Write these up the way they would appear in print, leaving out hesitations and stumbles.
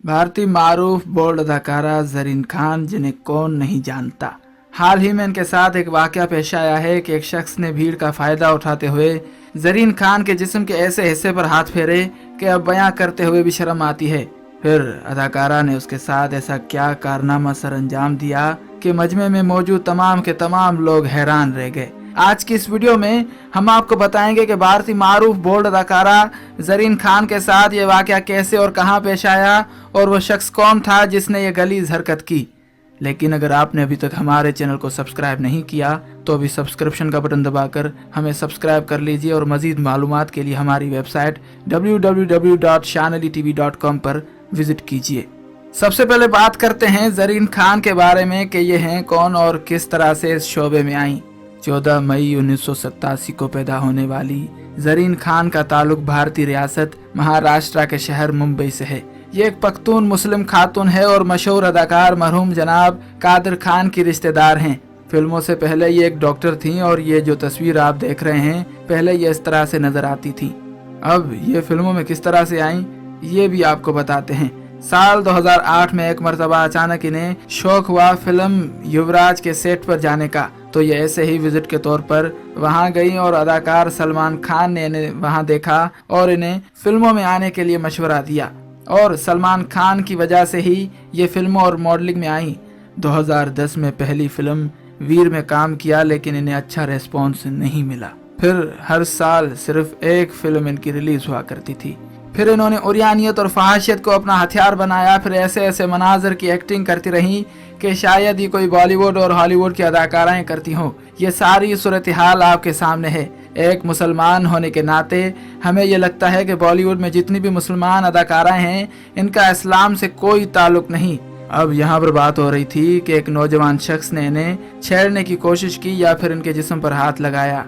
भारतीय मारूफ बोल्ड अदाकारा जरीन खान, जिन्हें कौन नहीं जानता। हाल ही में इनके साथ एक वाकया पेश आया है कि एक शख्स ने भीड़ का फायदा उठाते हुए जरीन खान के जिस्म के ऐसे हिस्से पर हाथ फेरे कि अब बयां करते हुए भी शर्म आती है। फिर अदाकारा ने उसके साथ ऐसा क्या कारनामा सर अंजाम दिया कि मजमे में मौजूद तमाम के तमाम लोग हैरान रह गए। आज की इस वीडियो में हम आपको बताएंगे कि भारतीय मारूफ बोल्ड अदाकारा जरीन खान के साथ ये वाकया कैसे और कहां पेश आया और वो शख्स कौन था जिसने ये गलीज हरकत की। लेकिन अगर आपने अभी तक हमारे चैनल को सब्सक्राइब नहीं किया तो अभी सब्सक्रिप्शन का बटन दबाकर हमें सब्सक्राइब कर लीजिए और मजीद मालूमात के लिए हमारी वेबसाइट www.shanalitv.com पर विजिट कीजिए। सबसे पहले बात करते हैं जरीन खान के बारे में कि ये हैं कौन और किस तरह से इस शोबे में आई। 14 मई 1987 को पैदा होने वाली जरीन खान का ताल्लुक भारतीय रियासत महाराष्ट्र के शहर मुंबई से है। ये एक पख्तून मुस्लिम खातून है और मशहूर अदाकार मरहूम जनाब कादिर खान की रिश्तेदार हैं। फिल्मों से पहले ये एक डॉक्टर थीं और ये जो तस्वीर आप देख रहे हैं पहले ये इस तरह से नजर आती थी। अब ये फिल्मों में किस तरह से आईं ये भी आपको बताते हैं। साल 2008 में एक मरतबा अचानक इन्हें शौक हुआ फिल्म युवराज के सेट पर जाने का, तो ये ऐसे ही विजिट के तौर पर वहां गई और अदाकार सलमान खान ने इन्हें वहां देखा और इन्हें फिल्मों में आने के लिए मशवरा दिया और सलमान खान की वजह से ही ये फिल्मों और मॉडलिंग में आई। 2010 में पहली फिल्म वीर में काम किया लेकिन इन्हें अच्छा रेस्पॉन्स नहीं मिला। फिर हर साल सिर्फ एक फिल्म इनकी रिलीज हुआ करती थी। फिर इन्होंने उरियानियत और फहाशियत को अपना हथियार बनाया। फिर ऐसे ऐसे मनाजर की एक्टिंग करती रहीं कि शायद ही कोई बॉलीवुड और हॉलीवुड की अदाकाराएं करती हों। ये सारी सूरत हाल आपके सामने है। एक मुसलमान होने के नाते हमें ये लगता है कि बॉलीवुड में जितनी भी मुसलमान अदाकाराएं हैं इनका इस्लाम से कोई ताल्लुक नहीं। अब यहाँ पर बात हो रही थी कि एक नौजवान शख्स ने इन्हें छेड़ने की कोशिश की या फिर इनके जिस्म पर हाथ लगाया।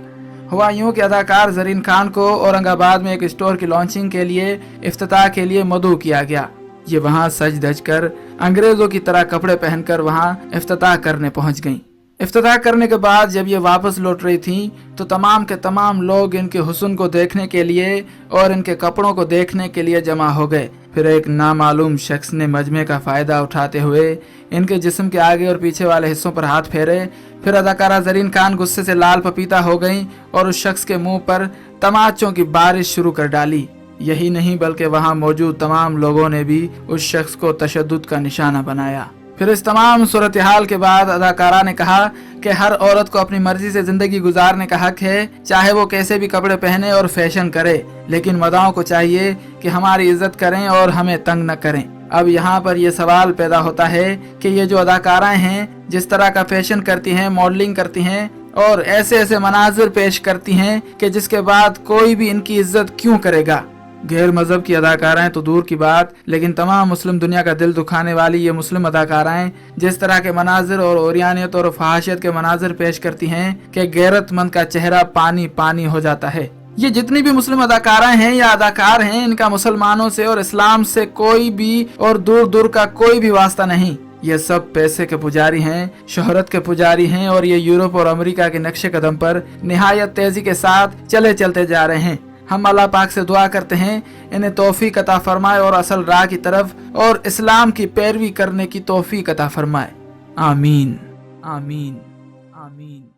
हुआ यूं कि अदाकार जरीन खान को औरंगाबाद में एक स्टोर की लॉन्चिंग के लिए इफ्तिताह के लिए मदऊ किया गया। ये वहां सज धज कर अंग्रेजों की तरह कपड़े पहनकर वहां इफ्तिताह करने पहुंच गईं। इफ्तिताह करने के बाद जब ये वापस लौट रही थीं तो तमाम के तमाम लोग इनके हुस्न को देखने के लिए और इनके कपड़ों को देखने के लिए जमा हो गए। फिर एक नामालूम शख्स ने मजमे का फायदा उठाते हुए इनके जिस्म के आगे और पीछे वाले हिस्सों पर हाथ फेरे। फिर अदाकारा जरीन खान गुस्से से लाल पपीता हो गईं और उस शख्स के मुंह पर तमाचों की बारिश शुरू कर डाली। यही नहीं बल्कि वहां मौजूद तमाम लोगों ने भी उस शख्स को तशद्दुद का निशाना बनाया। फिर इस तमाम सूरत हाल के बाद अदाकारा ने कहा कि हर औरत को अपनी मर्जी से जिंदगी गुजारने का हक है, चाहे वो कैसे भी कपड़े पहने और फैशन करे, लेकिन मर्दों को चाहिए कि हमारी इज्जत करें और हमें तंग न करें। अब यहाँ पर यह सवाल पैदा होता है कि ये जो अदाकाराएं हैं जिस तरह का फैशन करती हैं, मॉडलिंग करती हैं और ऐसे ऐसे मनाजिर पेश करती हैं कि जिसके बाद कोई भी इनकी इज्जत क्यों करेगा। गैर मजहब की अदाकाराएं तो दूर की बात, लेकिन तमाम मुस्लिम दुनिया का दिल दुखाने वाली ये मुस्लिम अदाकाराएं जिस तरह के मनाजिर और ओरियानियत और फहाशियत के मनाजिर पेश करती हैं कि गैरतमंद का चेहरा पानी पानी हो जाता है। ये जितनी भी मुस्लिम अदाकाराएं हैं या अदाकार हैं इनका मुसलमानों से और इस्लाम से कोई भी और दूर दूर का कोई भी वास्ता नहीं। ये सब पैसे के पुजारी हैं, शोहरत के पुजारी हैं और ये यूरोप और अमेरिका के नक्शे कदम पर निहायत तेजी के साथ चले चलते जा रहे हैं। हम अल्लाह पाक से दुआ करते हैं इन्हें तौफीक अता फरमाए और असल राह की तरफ और इस्लाम की पैरवी करने की तौफीक अता फरमाए। आमीन आमीन आमीन।